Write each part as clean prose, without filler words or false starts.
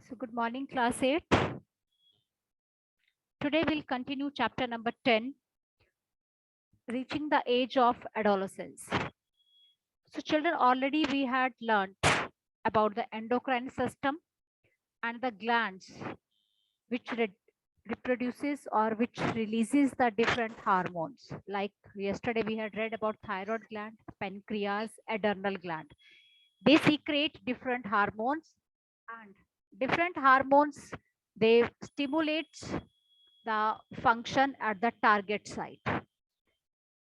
So good morning, class 8. Today we'll continue chapter number 10, reaching the age of adolescence. So children, already we had learned about the endocrine system and the glands which reproduces or which releases the different hormones. Like yesterday we had read about thyroid gland, pancreas, adrenal gland. They secrete different hormones, and different hormones, they stimulate the function at the target site.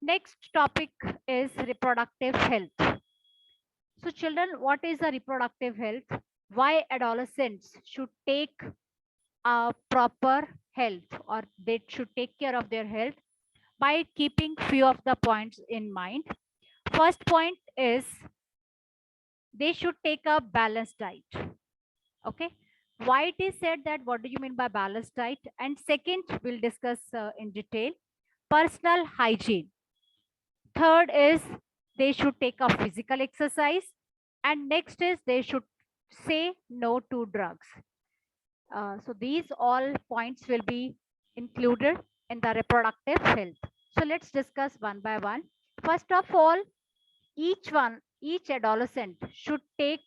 Next topic is reproductive health. So children, what is the reproductive health? Why adolescents should take a proper health, or they should take care of their health by keeping few of the points in mind. First point is they should take a balanced diet. Okay, why it is said that, what do you mean by balanced diet? And second, we'll discuss in detail personal hygiene. Third is they should take a physical exercise, and next is they should say no to drugs. So these all points will be included in the reproductive health. So let's discuss one by one. First of all, each adolescent should take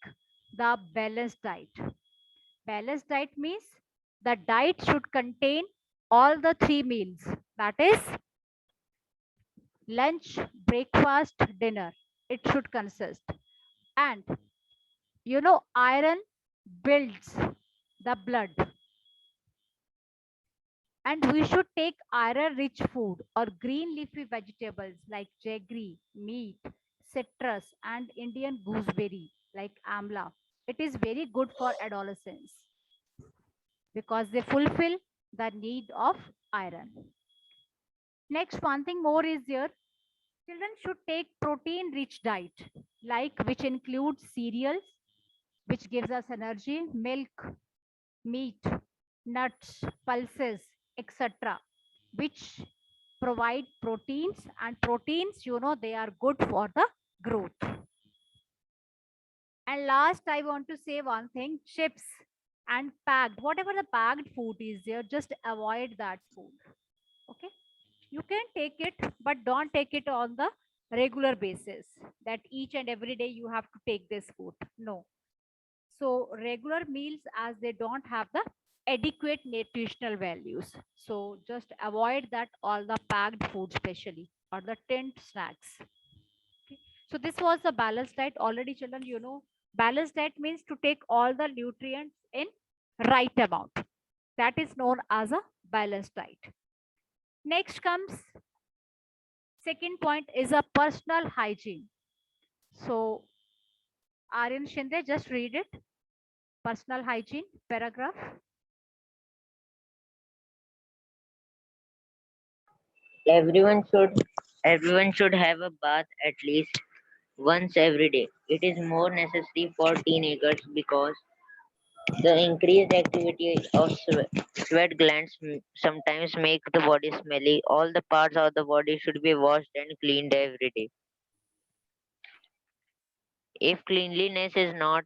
the balanced diet. Balanced diet means the diet should contain all the three meals, that is lunch, breakfast, dinner. It should consist. And iron builds the blood. And we should take iron rich food or green leafy vegetables like jaggery, meat, citrus, and Indian gooseberry like amla. It is very good for adolescents because they fulfill the need of iron. Next, one thing more is there. Children should take protein rich diet, like which includes cereals, which gives us energy, milk, meat, nuts, pulses, etc., which provide proteins, and proteins, they are good for the growth. And last, I want to say one thing: chips and packed, whatever the packed food is there, just avoid that food. Okay, you can take it, but don't take it on the regular basis, that each and every day you have to take this food. No. So regular meals, as they don't have the adequate nutritional values, so just avoid that, all the packed food especially, or the tinned snacks. Okay. So this was the balanced diet. Already children, balanced diet means to take all the nutrients in right amount. That is known as a balanced diet. Next comes second point is a personal hygiene. So Aryan Shinde, just read it. Personal hygiene paragraph. Everyone should everyone should have a bath at least once every day. It is more necessary for teenagers because the increased activity of sweat glands sometimes make the body smelly. All the parts of the body should be washed and cleaned every day. If cleanliness is not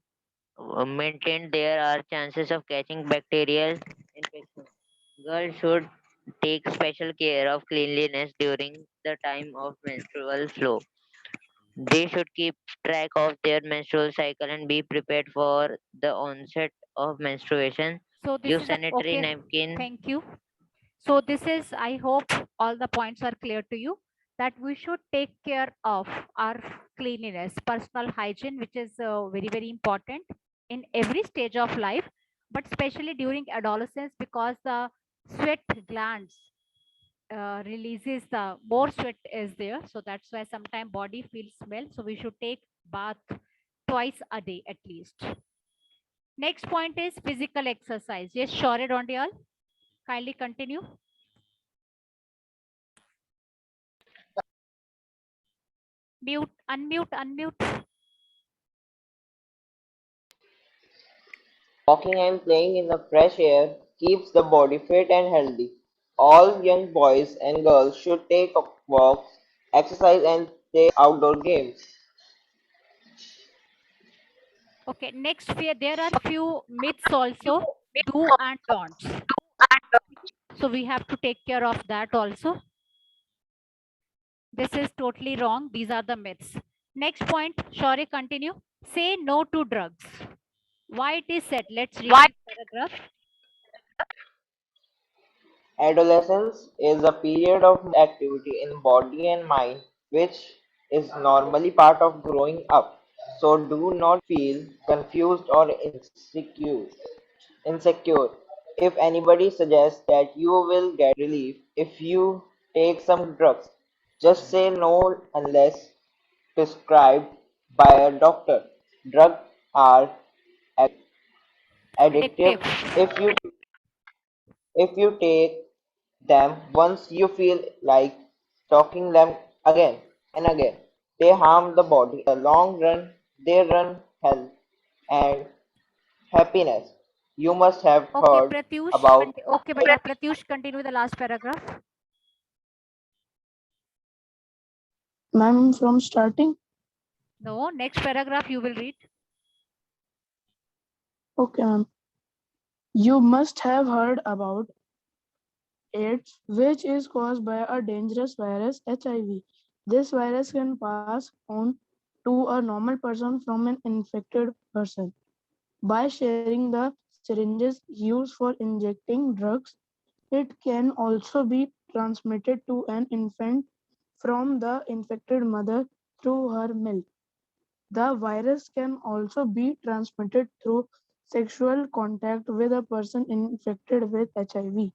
maintained, there are chances of catching bacterial infections. Girls should take special care of cleanliness during the time of menstrual flow. They should keep track of their menstrual cycle and be prepared for the onset of menstruation. So this Use is a, sanitary okay. napkin. Thank you. So this is, I hope all the points are clear to you, that we should take care of our cleanliness, personal hygiene, which is very, very important in every stage of life, but especially during adolescence, because the sweat glands releases the more sweat is there. So that's why sometimes body feels smell. So we should take bath twice a day at least. Next point is physical exercise. Yes, sure, Dondial. Kindly continue. Mute, unmute, unmute. Walking and playing in the fresh air keeps the body fit and healthy. All young boys and girls should take walks, exercise, and play outdoor games. Okay, next there are few myths also, do and don'ts. So we have to take care of that also. This is totally wrong. These are the myths. Next point, Shaurya, continue. Say no to drugs. Why it is said? Let's read this paragraph. Adolescence is a period of activity in body and mind which is normally part of growing up. So do not feel confused or insecure. If anybody suggests that you will get relief if you take some drugs, just say no unless prescribed by a doctor. Drugs are addictive. Addictive. If you take them once, you feel like taking them again and again. They harm the body. In the long run, they run health and happiness. You must have Okay, heard Pratyush. about Okay, beta. Pratyush, continue the last paragraph. Ma'am, from starting? No, next paragraph you will read. Okay, ma'am. You must have heard about AIDS, which is caused by a dangerous virus, HIV. This virus can pass on to a normal person from an infected person by sharing the syringes used for injecting drugs. It can also be transmitted to an infant from the infected mother through her milk. The virus can also be transmitted through sexual contact with a person infected with HIV.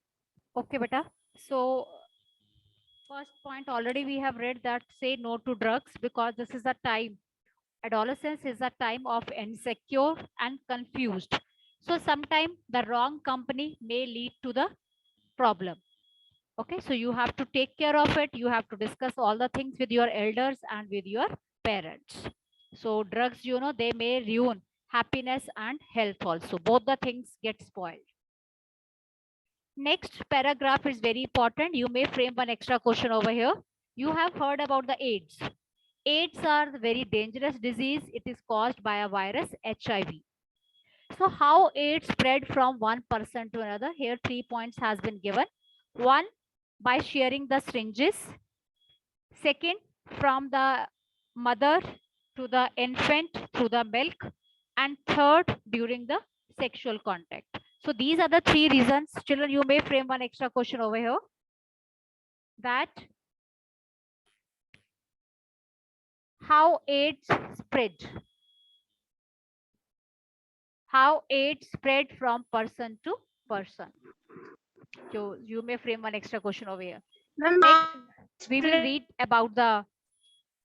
Okay, beta. So first point already we have read that say no to drugs because this is a time. Adolescence is a time of insecure and confused. So sometimes the wrong company may lead to the problem. Okay, so you have to take care of it. You have to discuss all the things with your elders and with your parents. So drugs, they may ruin happiness and health also. Both the things get spoiled. Next paragraph is very important. You may frame one extra question over here. You have heard about the AIDS. AIDS are the very dangerous disease. It is caused by a virus, HIV. So how AIDS spread from one person to another? Here 3 points has been given. One, by sharing the syringes. Second, from the mother to the infant through the milk. And third, during the sexual contact. So these are the 3 reasons. Children, you may frame one extra question over here. That how AIDS spread. How AIDS spread from person to person. So you may frame one extra question over here. Next, we will read about the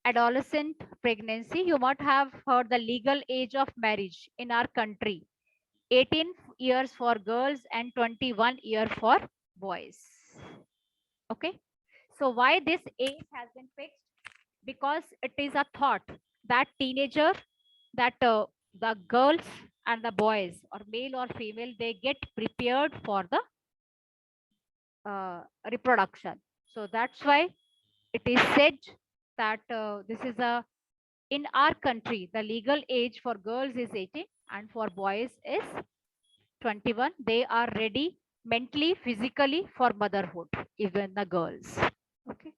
adolescent pregnancy. You might have heard the legal age of marriage in our country. 18 years for girls and 21 years for boys. Okay. So why this age has been fixed? Because it is a thought that teenager, that the girls and the boys or male or female, they get prepared for the reproduction. So that's why it is said that this is a in our country the legal age for girls is 18 and for boys is 21. They are ready mentally, physically for motherhood, even the girls. Okay.